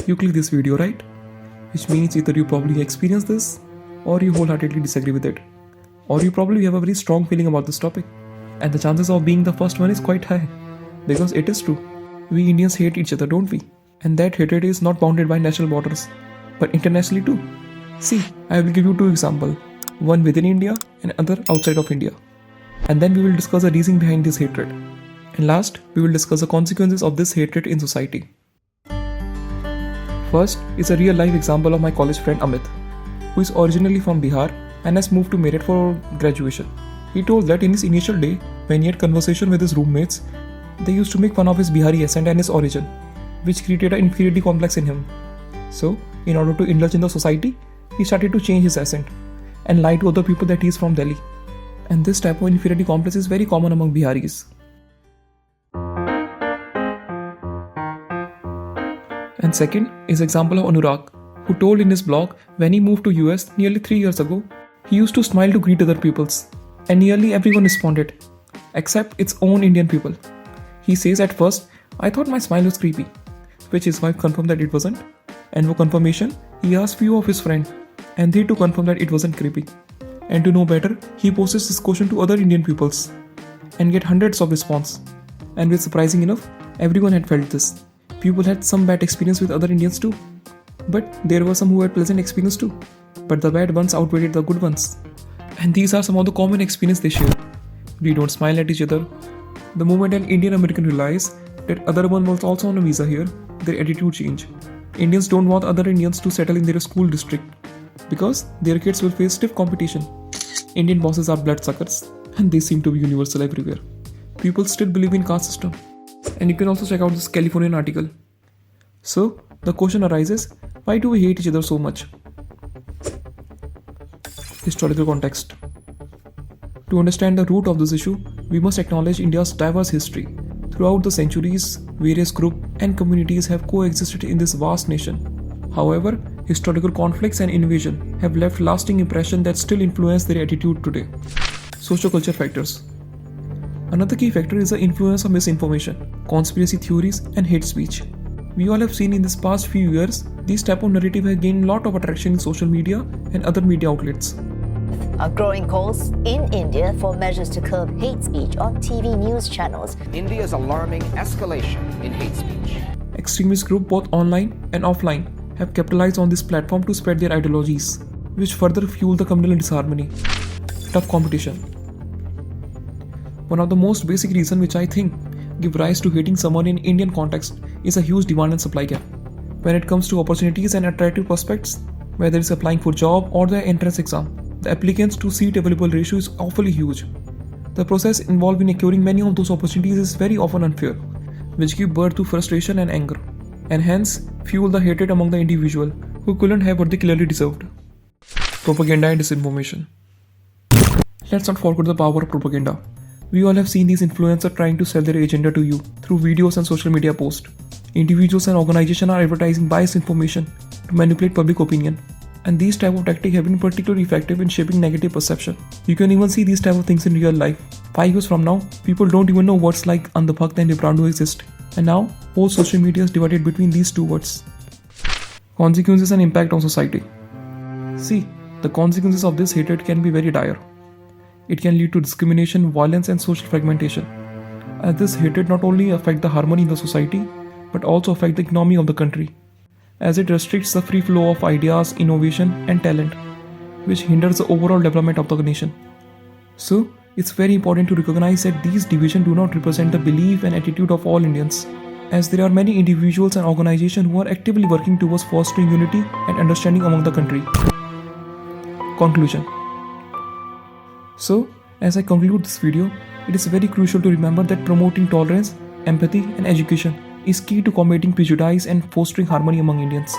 you click this video, right? Which means either you probably experience this, or you wholeheartedly disagree with it, or you probably have a very strong feeling about this topic. And the chances of being the first one is quite high, because it is true. We Indians hate each other, don't we? And that hatred is not bounded by national borders, but internationally too. See, I will give you two examples, one within India and other outside of India. And then we will discuss the reason behind this hatred. And last, we will discuss the consequences of this hatred in society. First is a real life example of my college friend Amit, who is originally from Bihar and has moved to Meerut for graduation. He told that in his initial day, when he had conversation with his roommates, they used to make fun of his Bihari accent and his origin, which created an inferiority complex in him. So, in order to indulge in the society, he started to change his accent and lie to other people that he is from Delhi. And this type of inferiority complex is very common among Biharis. And second is example of Anurag, who told in his blog when he moved to US nearly 3 years ago, he used to smile to greet other peoples, and nearly everyone responded, except its own Indian people. He says at first, I thought my smile was creepy, which his wife confirmed that it wasn't, and for confirmation, he asked few of his friends, and they too confirmed that it wasn't creepy. And to know better, he poses this question to other Indian peoples, and get hundreds of response. And with surprising enough, everyone had felt this. People had some bad experience with other Indians too. But there were some who had pleasant experience too. But the bad ones outweighed the good ones. And these are some of the common experiences they share. We don't smile at each other. The moment an Indian American realizes that other one was also on a visa here, their attitude change. Indians don't want other Indians to settle in their school district because their kids will face stiff competition. Indian bosses are bloodsuckers and they seem to be universal everywhere. People still believe in caste system. And you can also check out this Californian article. So, the question arises, why do we hate each other so much? Historical context. To understand the root of this issue, we must acknowledge India's diverse history. Throughout the centuries, various groups and communities have coexisted in this vast nation. However, historical conflicts and invasion have left lasting impressions that still influence their attitude today. Sociocultural factors. Another key factor is the influence of misinformation, conspiracy theories, and hate speech. We all have seen in this past few years, these type of narrative have gained a lot of attraction in social media and other media outlets. Growing calls in India for measures to curb hate speech on TV news channels. India's alarming escalation in hate speech. Extremist groups both online and offline have capitalized on this platform to spread their ideologies, which further fuel the communal disharmony. Tough competition. One of the most basic reasons which I think give rise to hating someone in Indian context is a huge demand and supply gap. When it comes to opportunities and attractive prospects, whether it's applying for job or the entrance exam, the applicants to seat available ratio is awfully huge. The process involved in acquiring many of those opportunities is very often unfair, which give birth to frustration and anger, and hence fuel the hatred among the individual who couldn't have what they clearly deserved. Propaganda and disinformation. Let's not forget the power of propaganda. We all have seen these influencers trying to sell their agenda to you through videos and social media posts. Individuals and organizations are advertising biased information to manipulate public opinion. And these type of tactics have been particularly effective in shaping negative perception. You can even see these type of things in real life. 5 years from now, people don't even know words like Andhbhakt and Vibrandu exist. And now, whole social media is divided between these two words. Consequences and impact on society. See, the consequences of this hatred can be very dire. It can lead to discrimination, violence, and social fragmentation. As this hatred not only affects the harmony in the society, but also affects the economy of the country, as it restricts the free flow of ideas, innovation, and talent, which hinders the overall development of the nation. So, it's very important to recognize that these divisions do not represent the belief and attitude of all Indians, as there are many individuals and organizations who are actively working towards fostering unity and understanding among the country. Conclusion. So, as I conclude this video, it is very crucial to remember that promoting tolerance, empathy, and education is key to combating prejudice and fostering harmony among Indians.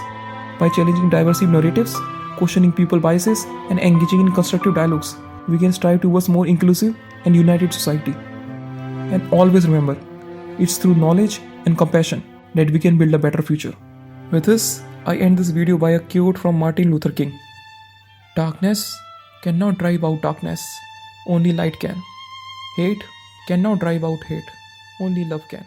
By challenging diverse narratives, questioning people's biases, and engaging in constructive dialogues, we can strive towards more inclusive and united society. And always remember, it's through knowledge and compassion that we can build a better future. With this, I end this video by a quote from Martin Luther King. Darkness cannot drive out darkness, only light can. Hate cannot drive out hate, only love can.